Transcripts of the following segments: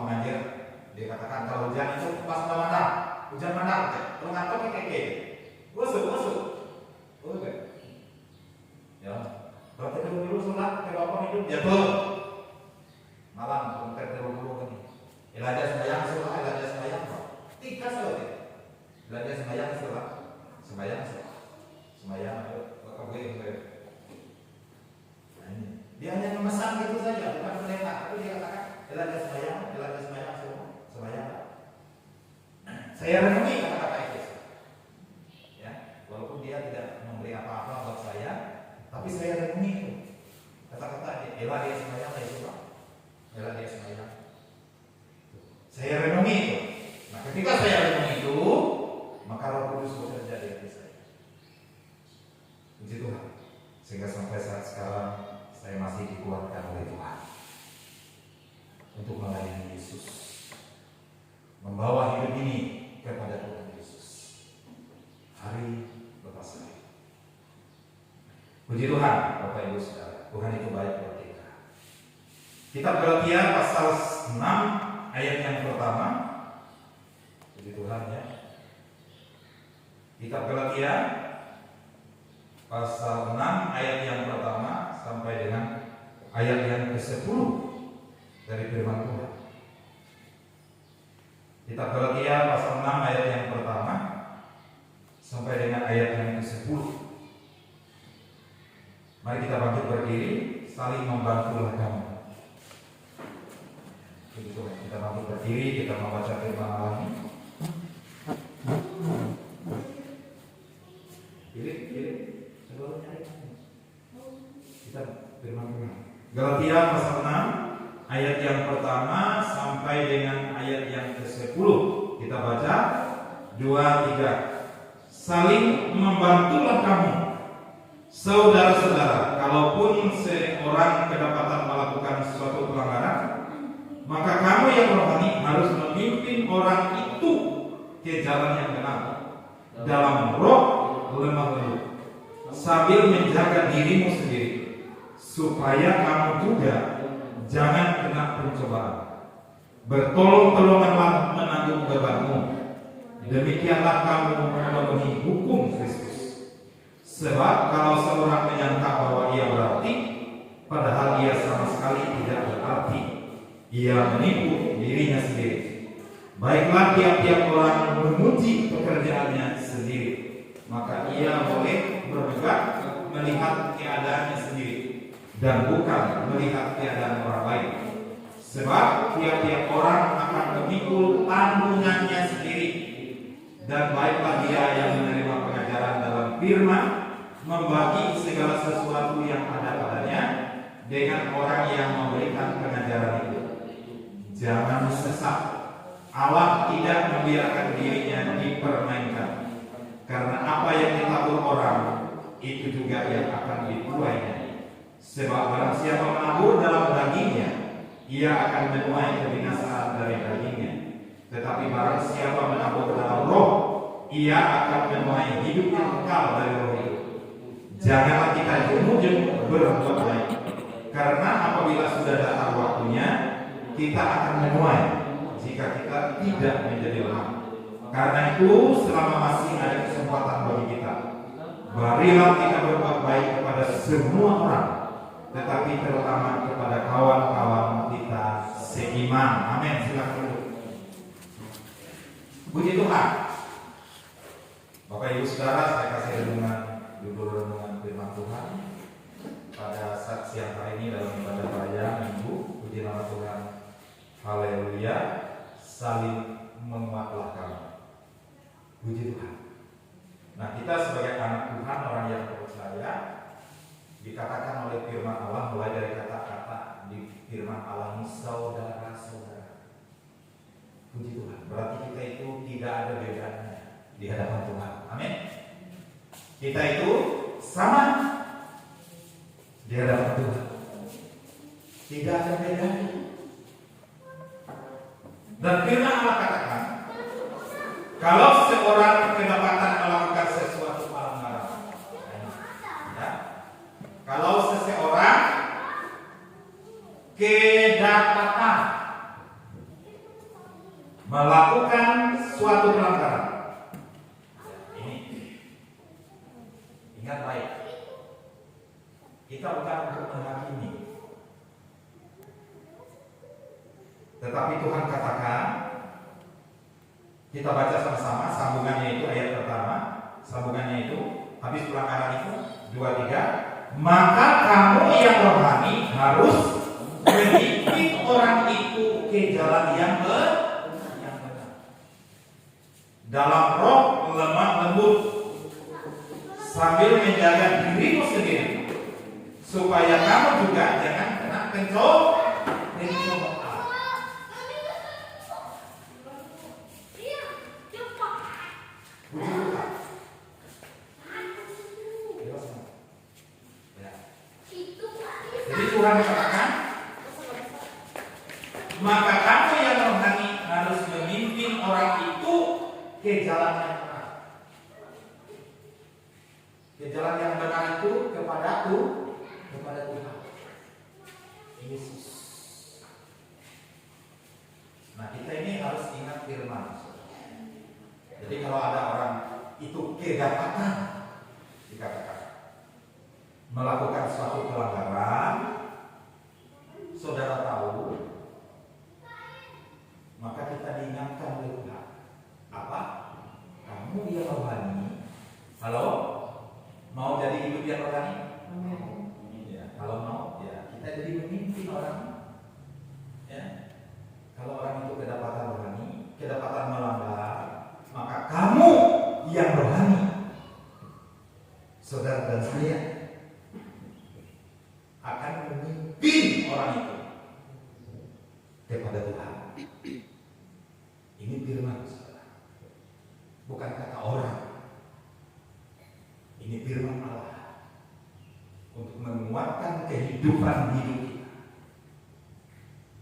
mengajar, dia katakan kalau hujan itu pas mandang, hujan mandang, kalau ngantuk keke, busuk, oke, ya, kalau tidur dulu sholat, kalau apa hidup jatuh, malam kalau tidur dulu kan, elajar sembahyang sholat, elajar sembahyang, tiga sholat, elajar sembahyang sholat, sembahyang itu kebun. Dia hanya memesan gitu saja, bukan perintah, tapi dia katakan elajar sembahyang sembahyang. Saya renungi kata-kata itu, ya, walaupun dia tidak memberi apa-apa buat saya, tapi saya renungi itu kata-kata dia, elajar sembahyang saya suka, elajar sembahyang. Saya renungi itu. Nah, ketika saya renungi itu, maka Roh Kudus bekerja di hati saya. Puji Tuhan. Sehingga sampai saat sekarang saya masih dikuatkan oleh Tuhan untuk melayani Yesus, membawa hidup ini kepada Tuhan Yesus hari lepas hari. Puji Tuhan, Bapak Ibu Saudara, Tuhan itu baik buat kita. Kitab Galatia pasal 6 ayat yang pertama. Puji Tuhan ya. Kitab Galatia pasal 6 ayat yang pertama sampai dengan ayat yang ke-10 dari firman Tuhan. Kitab Galatia pasal 6 ayat yang pertama sampai dengan ayat yang ke-10. Mari kita bangkit berdiri, saling membantulah kamu. Kita bangkit berdiri, kita membaca firman Allah ini. Kita firman Tuhan. Galatia pasal 6 ayat yang pertama sampai dengan ayat yang ke-10. Kita baca 2-3. Saling membantulah kamu, saudara-saudara, kalaupun seorang kedapatan melakukan suatu pelanggaran, maka kamu yang rohani harus memimpin orang itu ke jalan yang benar dalam roh lemah lembut, sambil menjaga dirimu sendiri, supaya kamu juga jangan kena pencobaan. Bertolong-tolonganlah menanggung bebanmu, demikianlah kamu memenuhi hukum Kristus. Sebab kalau seorang menyangka bahwa ia berarti, padahal ia sama sekali tidak berarti, ia menipu dirinya sendiri. Baiklah tiap-tiap orang memuji pekerjaannya sendiri, maka ia boleh bermegah melihat keadaannya sendiri dan bukan melihat keadaan orang lain. Sebab tiap-tiap orang akan memikul tanggungannya sendiri. Dan baiklah dia yang menerima pengajaran dalam firman membagi segala sesuatu yang ada padanya dengan orang yang memberikan pengajaran itu. Jangan sesat. Allah tidak membiarkan dirinya dipermainkan, karena apa yang ditabur orang itu juga yang akan dituainya. Sebab barang siapa menabur dalam dagingnya, ia akan menuai kebinasaan dari dagingnya. Tetapi barang siapa menabur dalam roh, ia akan menuai hidup yang kekal dari roh itu. Janganlah kita jemu-jemu berbuat baik, karena apabila sudah datang waktunya, kita akan menuai jika kita tidak menjadi lemah. Karena itu selama masih ada kesempatan bagi kita, marilah kita berbuat baik kepada semua orang, tetapi terutama kepada kawan-kawan kita seiman. Amin. Silakan duduk. Puji Tuhan. Bapak Ibu Saudara, saya kasih renungan firman Tuhan pada saat siang hari ini dalam ibadah raya Minggu. Puji nama Tuhan. Haleluya. Saling menguatlah kamu. Puji Tuhan. Nah, kita sebagai anak Tuhan, orang yang percaya, dikatakan oleh firman Allah, mulai dari kata-kata di firman Allah ini, saudara-saudara. Puji Tuhan. Berarti kita itu tidak ada bedanya di hadapan Tuhan. Amin. Kita itu sama di hadapan Tuhan. Tidak ada bedanya. Dan firman Allah katakan, kalau seorang kedapatan melakukan sesuatu pelanggaran, ya, kalau seseorang kedapatan melakukan suatu pelanggaran. Ini ingat baik, kita bukan untuk menghakimi, tetapi Tuhan katakan, kita baca sama-sama sambungannya itu ayat pertama, sambungannya itu habis pelanggaran itu 2-3. Maka kamu yang rohani harus mendidik orang itu ke jalan yang benar, dalam roh lemah lembut, sambil menjaga dirimu sendiri, supaya kamu juga jangan kena pencobaan. Jadi Tuhan katakan, maka kamu yang rohani harus memimpin orang itu ke jalan yang benar. Ke jalan yang benar itu kepada Tuhan Yesus. Nah, kita ini harus ingat firman. Jadi kalau ada orang itu kedapatan, dikatakan melakukan suatu pelanggaran, saudara tahu, maka kita diingatkan oleh Tuhan. Apa? Kamu yang rohani. Halo? Mau jadi hidup yang rohani? Ya, kalau mau, ya kita jadi memimpin orang. Ya. Kalau orang itu kedapatan rohani, kedapatan melanggar, maka kamu yang rohani, saudara dan saya, akan memimpin orang itu kepada Tuhan. Ini firman, saudara, bukan kata orang. Ini firman Allah untuk menguatkan kehidupan hidup kita.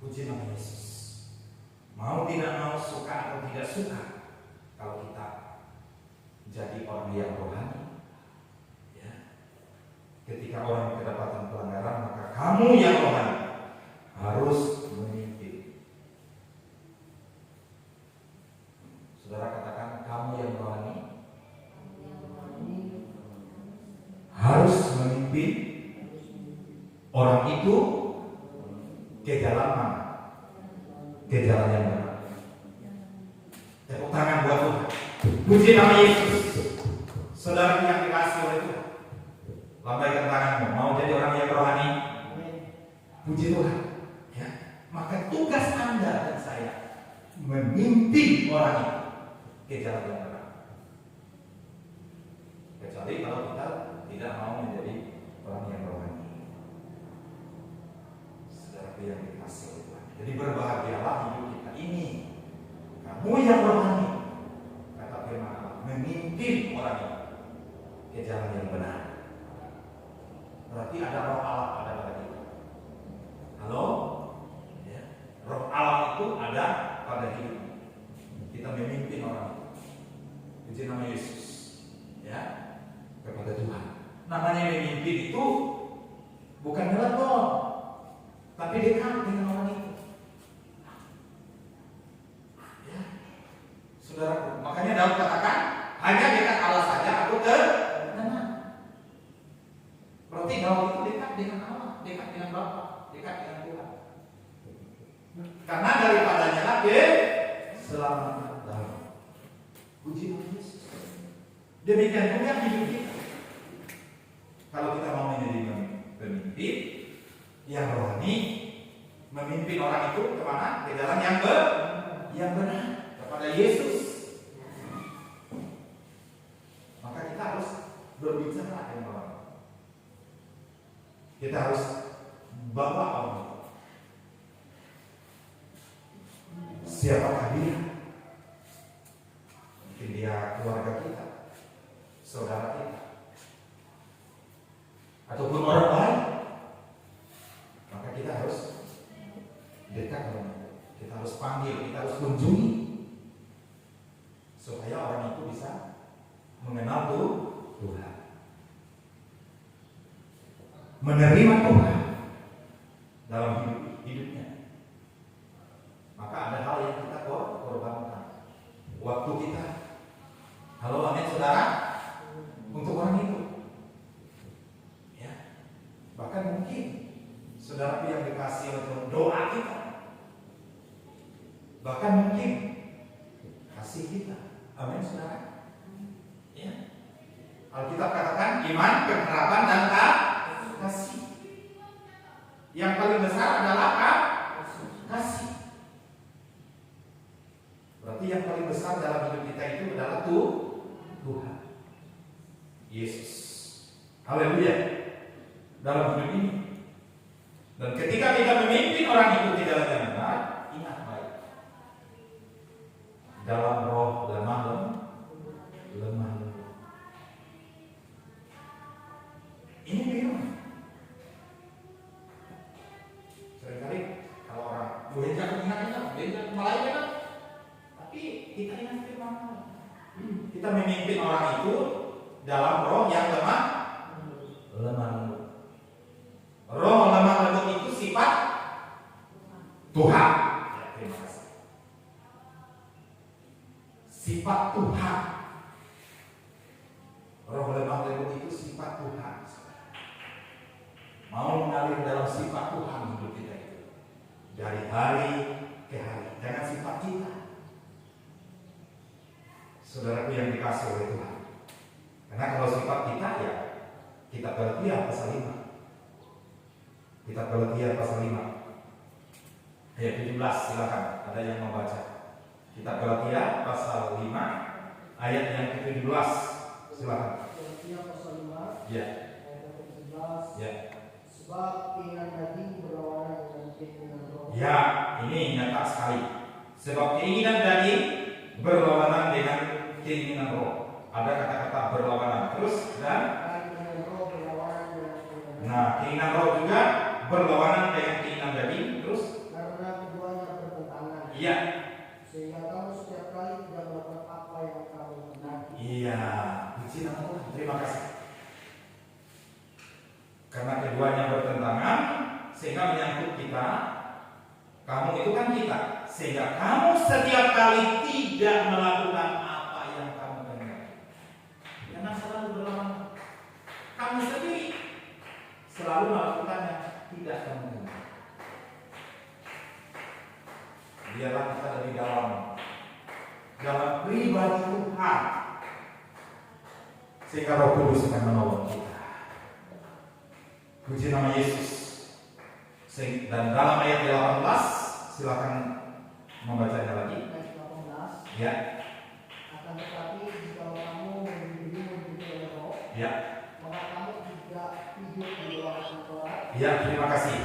Puji nama Yesus. Mau tidak mau, suka atau tidak suka, kalau kita jadi orang yang rohani, ya, ketika orang kedapatan pelanggaran, maka kamu yang rohani harus memimpin. Saudara katakan, kamu yang rohani harus memimpin orang itu ke jalan mana? Ke jalan yang benar. Tepuk tangan buat Tuhan. Puji nama Yesus. Saudara yang dikasih oleh Tuhan, lambaikan tanganmu. Mau jadi orang yang rohani? Puji Tuhan. Ya. Maka tugas Anda dan saya memimpin orang itu ke jalan yang benar. Kecuali kalau kita tidak mau menjadi orang yang rohani. Saudara yang dikasih oleh Tuhan. Jadi berbahagialah hidup kita ini. Kamu yang rohani, kata firman Allah, memimpin orang itu ke jalan yang benar. Berarti ada roh Allah pada kita. Halo? Ya. Roh Allah itu ada pada hidup kita, memimpin orang itu. Puji nama Yesus. Ya, kepada Tuhan. Namanya memimpin itu bukan telepon, tapi dekat dengan orang itu. Ya, saudara, makanya Daud katakan, hanya dekat Allah saja aku tenang. Berarti Daud itu dekat dengan Allah, dekat dengan Bapa, dekat dengan Tuhan. Karena daripadanya lah keselamatan Daud. Puji Tuhan Yesus. Demikian juga hidup kita. Kalau kita mau menjadi pemimpin yang rohani, memimpin orang itu kemana? Ke jalan yang benar, kepada Yesus. Maka kita harus berbicara dengan orang. Kita harus bawa orang. Siapakah dia? Mungkin dia keluarga kita, saudara kita, ataupun orang lain. Maka kita harus dekat dengan dia. Kita harus panggil, kita harus kunjungi, supaya orang itu bisa mengenal Tuhan, menerima Tuhan dalam hidupnya. Maka ada hal yang kita korbankan. waktu kita. Halo, amin saudara. Untuk orang itu, ya. Bahkan mungkin saudara yang dikasih untuk doa kita, bahkan mungkin kasih kita. Amin saudara. Ya. Alkitab katakan iman, pengharapan dan kasih. Yang paling besar adalah kasih. Berarti yang paling besar dalam hidup kita itu adalah Tuhan Yesus. Haleluya. Dalam hidup ini. Dan ketika kita memimpin orang itu di jalan yang benar, ingat baik. Dalam roh lemah. Ini firman. Seringkali kalau orang jangan ingat malaikat, tapi kita ingat firman. Kita memimpin orang itu dalam roh yang lemah. Roh lemah lembut itu sifat Tuhan. Ya, terima kasih. Sifat Tuhan. Roh lemah lembut itu sifat Tuhan. Mau mengalir dalam sifat Tuhan hidup kita itu dari hari ke hari. Jangan sifat kita. Saudaraku yang dikasih oleh Tuhan. Karena kalau sifat kita ya Kitab Galatia pasal 5. Kitab Galatia pasal 5 ayat 17, silakan ada yang membaca. Kitab Galatia pasal 5 ayat yang ke-17, silakan. Galatia pasal 5 ya. ayat ke-17. Ya. Sebab keinginan daging berlawanan dengan keinginan roh. Ya, ini nyata sekali. Sebab keinginan daging berlawanan dengan keinginan roh. Ada kata-kata berlawanan terus dan keinginan roh berlawanan dengan keinginan roh. Nah, keinginan roh juga berlawanan dengan keinginan daging terus Karena keduanya bertentangan. Iya. Sehingga kamu setiap kali tidak melakukan apa yang kamu hendaki. Iya, puji nama Tuhan. Terima kasih. Karena keduanya bertentangan sehingga menyangkut kita. Kamu itu kan kita. Sehingga kamu setiap kali tidak melakukan apa yang kamu hendaki. Karena selalu berlawanan. Kamu sendiri selalu melakukan yang tidak kamu hendaki. Biarlah kita lebih dalam pribadi Tuhan, sehingga Roh Kudus akan menolong kita. Puji nama Yesus. Dan dalam ayat 18, silakan membacanya lagi. Ayat 18. Ya. Akan tetapi jika kamu memberi dirimu oleh roh, Ya. maka kamu tidak hidup di luar Taurat. Ya, terima kasih.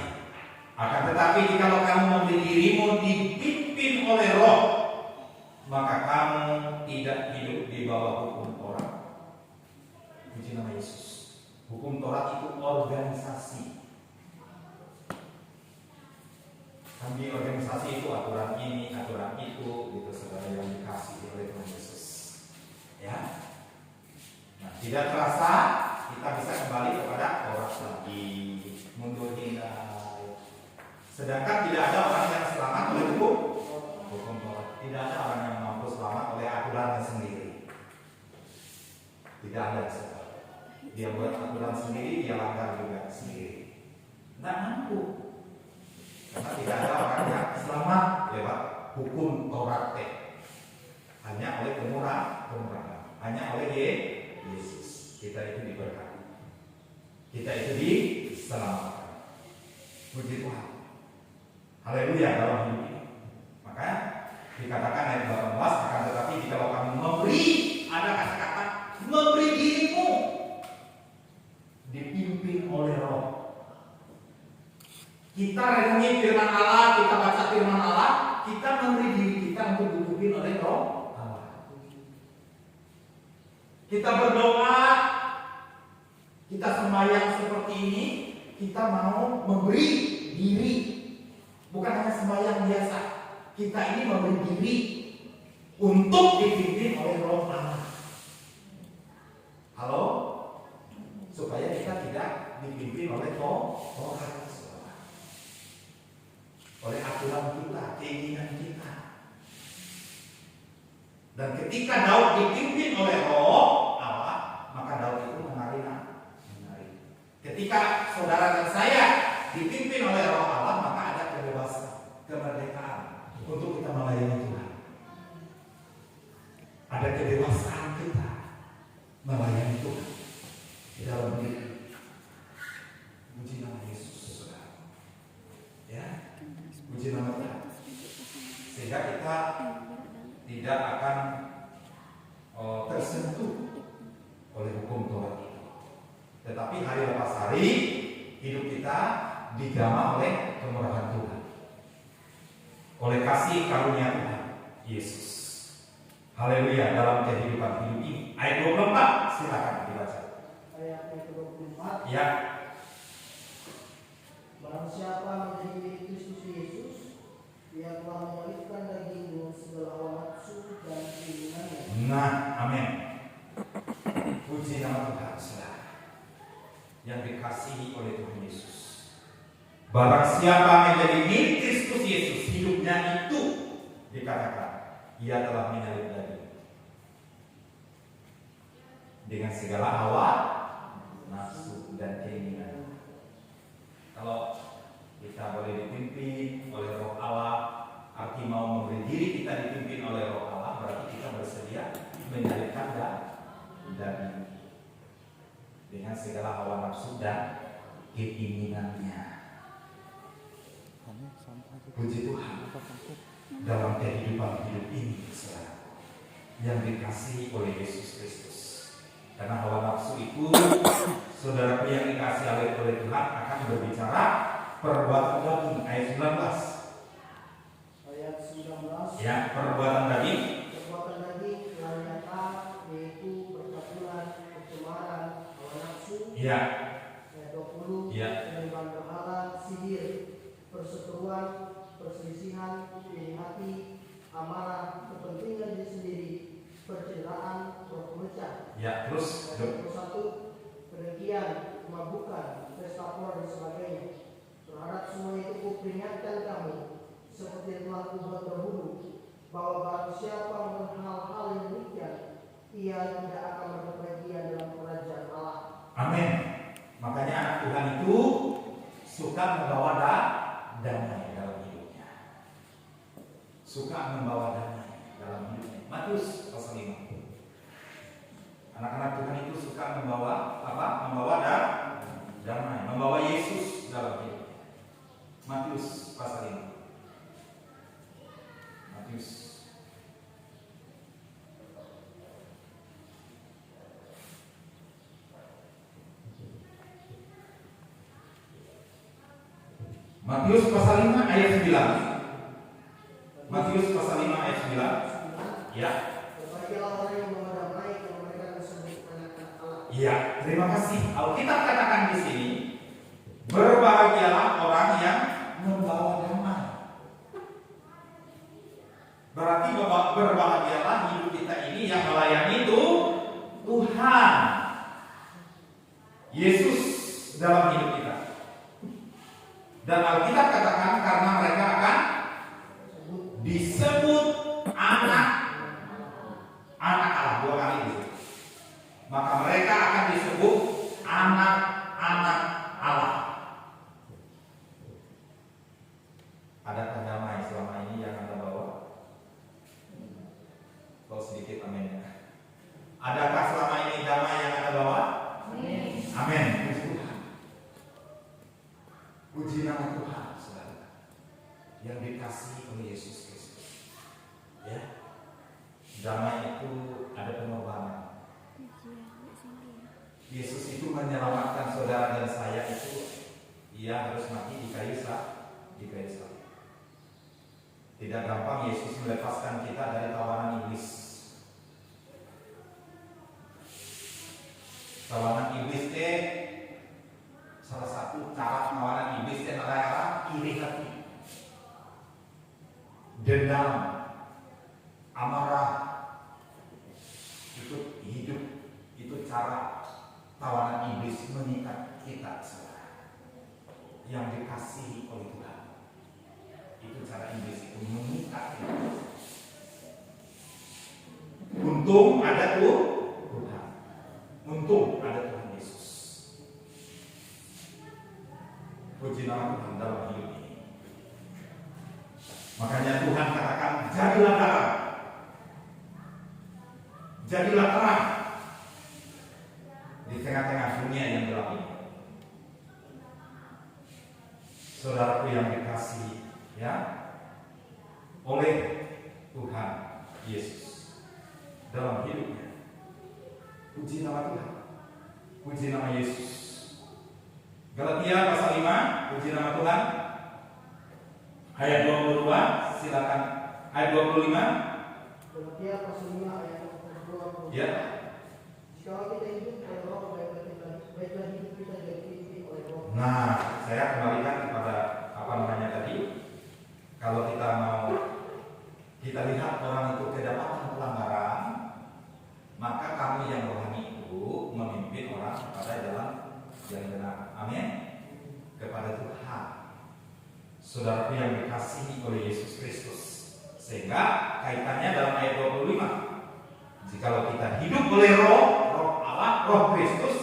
Akan tetapi jikalau kamu memberi dirimu dipimpin oleh Roh, maka kamu tidak hidup di bawah hukum Taurat. Puji nama Yesus. Hukum Taurat itu organisasi. Kami organisasi itu aturan ini, aturan itu, gitu saudara yang dikasih oleh Tuhan Yesus. Ya. Nah, tidak terasa kita bisa kembali kepada Taurat lagi, mundur hindar. Sedangkan tidak ada orang yang selamat oleh hukum Taurat. Tidak ada orang yang mampu selamat oleh aturannya sendiri. Tidak ada. Dia buat aturan sendiri, dia langgar juga sendiri. Tidak mampu. Karena tidak ada orang yang selamat lewat hukum Taurat. Hanya oleh kemurahan. Hanya oleh Yesus. Kita itu diberkati. Kita itu diselamatkan. Puji Tuhan. Haleluya dalam hidup ini. Maka dikatakan ayat 18, akan tetapi jikalau kamu memberi, ada kata-kata memberi dirimu dipimpin oleh Roh. Kita renungi firman Allah, kita baca firman Allah, kita memberi diri kita untuk dipimpin oleh Roh Allah. Kita berdoa, kita sembahyang seperti ini, kita mau memberi diri. Bukan hanya sembahyang biasa. Kita ini memberi diri untuk dipimpin oleh Roh Allah. Halo? Supaya kita tidak dipimpin oleh Taurat, oleh aturan kita, keinginan kita. Dan ketika Daud dipimpin oleh Roh Allah, maka Daud itu menari. Ketika saudara dan saya dipimpin oleh Roh Allah, maka ada kebebasan, kemerdekaan untuk kita melayani Tuhan. Ada kedewasaan kita melayani Tuhan di dalam diri. Puji nama Yesus, saudara. Ya, puji nama Tuhan. Sehingga kita tidak akan tersentuh oleh hukum Taurat itu. Tetapi hari lepas hari hidup kita dijamah oleh kemurahan Tuhan, oleh kasih karunia Tuhan Yesus. Haleluya, dalam kehidupan hidup ini. Ayat 24, silakan dibaca. Ayat yang ke-24. Ya. Barang siapa menjadi milik Kristus Yesus, dia telah menyalibkan dagingmu segala hawa nafsu dan keinginannya. Nah, amin. Puji nama Tuhan, saudara, yang dikasihi oleh Tuhan Yesus. Barang siapa menjadi milik Kristus Yesus, hidupnya itu dikatakan ia telah menyalib daging dengan segala hawa nafsu dan keinginan. Kalau kita boleh dipimpin oleh Roh Allah, arti mau memberi diri kita dipimpin oleh Roh Allah, berarti kita bersedia menyalibkan daging dengan segala hawa nafsu dan keinginannya. Puji Tuhan, dalam kehidupan hidup ini, saudara, yang dikasihi oleh Yesus Kristus. Karena hawa nafsu itu, saudara yang dikasihi oleh Tuhan akan berbicara perbuatan daging. Ayat 19. Ayat 19. Ya, perbuatan daging. Perbuatan daging yang nyata, yaitu percabulan, pencemaran, hawa nafsu. Ya. Ayat 20. Ya. Penyembahan berhala, sihir, perseteruan, perselisihan, iri hati, amarah, kepentingan diri sendiri, percederaan, roh pemecah. Ya, terus. Ayat 21. Kedengkian, kemabukan, pesta pora dan sebagainya. Terhadap semua itu kuperingatkan kamu, seperti yang telah kubuat dahulu, bahwa barang siapa melakukan hal-hal yang demikian, ia tidak akan berbahagia dalam kerajaan Allah. Amin. Makanya anak Tuhan itu suka membawa damai dalam hidupnya. Suka membawa damai dalam hidupnya. Matius pasal 5. Anak-anak Tuhan itu suka membawa apa? Membawa damai, membawa Yesus dalam hidupnya. Matius pasal 5. Matius. Matius pasal 5 ayat 9. Matius pasal 5 ayat 9. Ya. Berbahagialah orang yang membawa damai, karena mereka disebut anak-anak Allah. Iya, terima kasih. Alkitab katakan di sini, berbahagialah orang yang membawa damai. Berarti berbahagialah hidup kita ini yang melayani itu Tuhan Yesus dalam hidup kita. Dan Alkitab katakan karena mereka akan disebut anak Allah, 2 kali disebut. Maka mereka akan disebut anak-anak Allah. Adakah damai selama ini yang Anda bawa? Kalau sedikit amin. Adakah selama ini damai yang Anda bawa? Amin. Puji nama Tuhan, saudara, yang dikasihi oleh Yesus Kristus. Ya, damai itu ada pengorbanan. Yesus itu menyelamatkan saudara dan saya itu, ia harus mati di kayu salib. Tidak gampang Yesus melepaskan kita dari tawanan iblis. Tawanan iblis salah satu cara tawanan iblis adalah iri hati, dendam, amarah. Itu hidup, itu cara tawanan iblis mengikat kita, saudara, yang dikasihi oleh Tuhan. Itu cara iblis itu mengikat kita. Untung ada Tuhan. Untung ada Tuhan Yesus. Puji nama Tuhan dalam hidup ini. Makanya Tuhan katakan, jadilah terang. Jadilah terang di tengah-tengah dunia yang gelap ini. Saudaraku yang dikasihi, ya, oleh Tuhan Yesus dalam hidupnya. Puji nama Tuhan. Puji nama Yesus. Galatia pasal 5, puji nama Tuhan. Ayat 22, silakan. Ayat 25. Galatia pasal 5 ayat 22. Ya. Jika kita hidup oleh Roh, baiklah hidup kita dipimpin oleh Roh. Nah, saya kembalikan kepada apa namanya tadi. Kalau kita mau kita lihat orang itu kedapatan pelanggaran, maka kami yang rohani itu memimpin orang kepada jalan yang benar. Amin. Kepada Tuhan. Saudaraku yang dikasihi oleh Yesus Kristus. Sehingga kaitannya dalam ayat 25. Jikalau kita hidup oleh Roh Allah, Roh Kristus,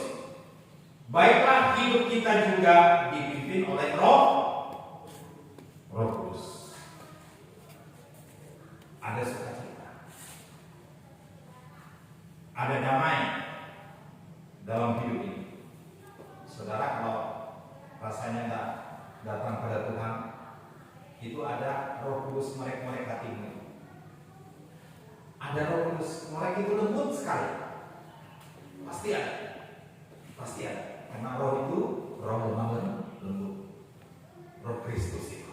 baiklah hidup kita juga dipimpin oleh Roh Kudus. Ada sukacita, ada damai dalam hidup ini. Saudara, kalau rasanya tidak datang pada Tuhan, itu ada Roh Kudus melek-melek hatimu. Ada Roh Kudus melek itu lembut sekali. Pasti ada. Pasti ada. Karena Roh itu Roh lemah lembut. Roh Kristus itu.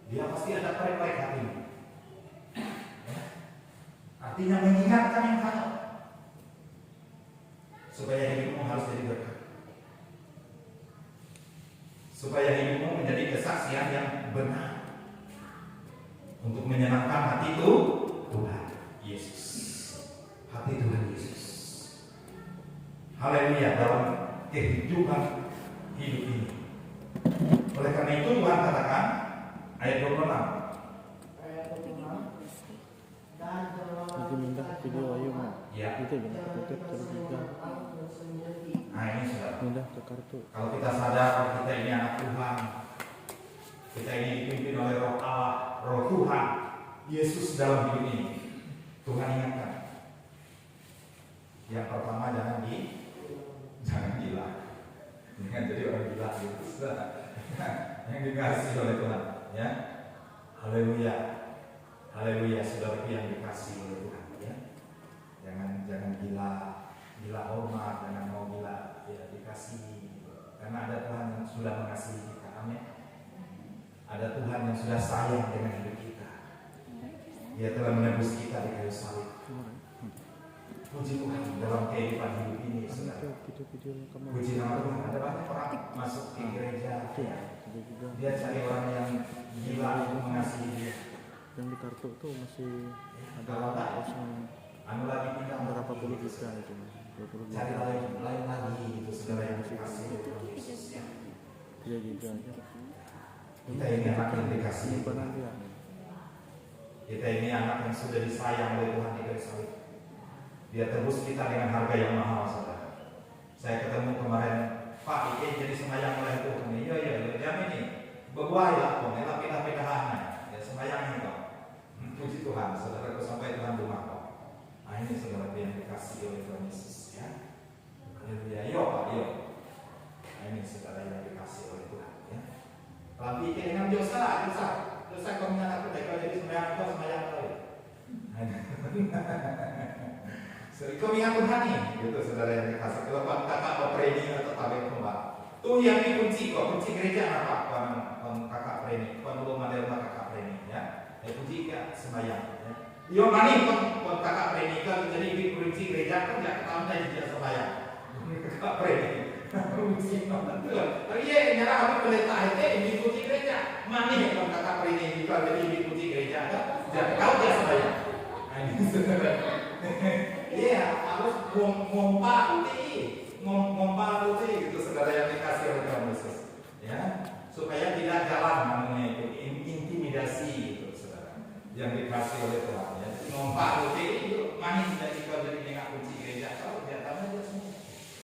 Dia pasti ada melek-melek hatimu. Ya. Artinya mengingatkan yang salah. Supaya hidupmu harus jadi berkat. Supaya hidupmu menjadi kesaksian yang benar untuk menyenangkan hati itu Tuhan Yesus. Hati Tuhan Yesus. Haleluya dalam kehidupan hidup ini. Oleh karena itu Tuhan katakan ayat 26. Ayat 26. Dan Lagi minta video ayo mah. Ya. Itu jangan kutip terus juga. Nah ini sudah. Pindah ke kartu. Kalau kita sadar kita ini anak Tuhan, kita ini dipimpin oleh Roh Allah, Roh Tuhan Yesus dalam hidup ini. Tuhan ingatkan. Yang pertama jangan gila. Jangan jadi orang gila gitu. Yang dikasih oleh Tuhan, ya. Haleluya. Haleluya, saudaraku yang dikasih oleh Tuhan, ya. Jangan gila hormat, jangan mau gila ya dikasih. Karena ada Tuhan yang sudah mengasihi kita. Amin. Ada Tuhan yang sudah sayang dengan hidup kita. Dia telah menebus kita di kayu salib. Puji Tuhan dalam kehidupan hidup ini, saudara. Puji nama Tuhan. Ada banyak orang masuk ke gereja. Dia cari orang yang gila untuk mengasihi dia. Yang di kartu tuh masih Kalau tak, ada kosong anu lagi pindah berapa puluh juta itu. 20 cari juta. lain lagi gitu, saudara yang dikasih oleh Tuhan Yesus, ya. 3 giga aja. Kita ini anak yang dikasih. Simpanan dia. Kita ini anak yang sudah disayang oleh Tuhan di kayu salib. Dia tebus kita dengan harga yang mahal, saudara. Saya ketemu kemarin, Pak, ini jadi sembahyang oleh Tuhan. Iya, jam ini berbuah lah, kok, elah pindah-pindahannya. Ya sembahyang kok. Puji Tuhan, saudaraku sampai Tuhan rumah kok. Nah ini saudara yang dikasih oleh Tuhan Yesus, ya. Haleluya, yo Pak, yo. Nah ini saudara yang dikasih oleh Tuhan, ya. Tapi keinginan dosa kau menyatakan kau jadi sembahyang kau. Kau ingat Tuhan nih, gitu saudara yang dikasih. Kalau kakak operasi atau tabel kembang, tuh yang dikunci kok, kunci gereja apa? Kon kakak preni, kon belum ada rumah kakak preni, ya. Kunci ya sembahyang, ya. Yo mani kon kakak preni kan jadi kunci gereja kan tidak tahu dah dia sembahyang. Kakak preni, kunci betul. Tapi ya nyara apa pendeta itu ini kunci gereja, mani kon kakak preni juga jadi kunci gereja kan? Jangan tahu dia sembahyang. Nah ini saudara. Iya, harus ngompa putih gitu saudara yang dikasih oleh Tuhan Yesus, ya, supaya tidak jalan namanya itu intimidasi gitu saudara yang dikasih oleh Tuhan, ya. Ngompa putih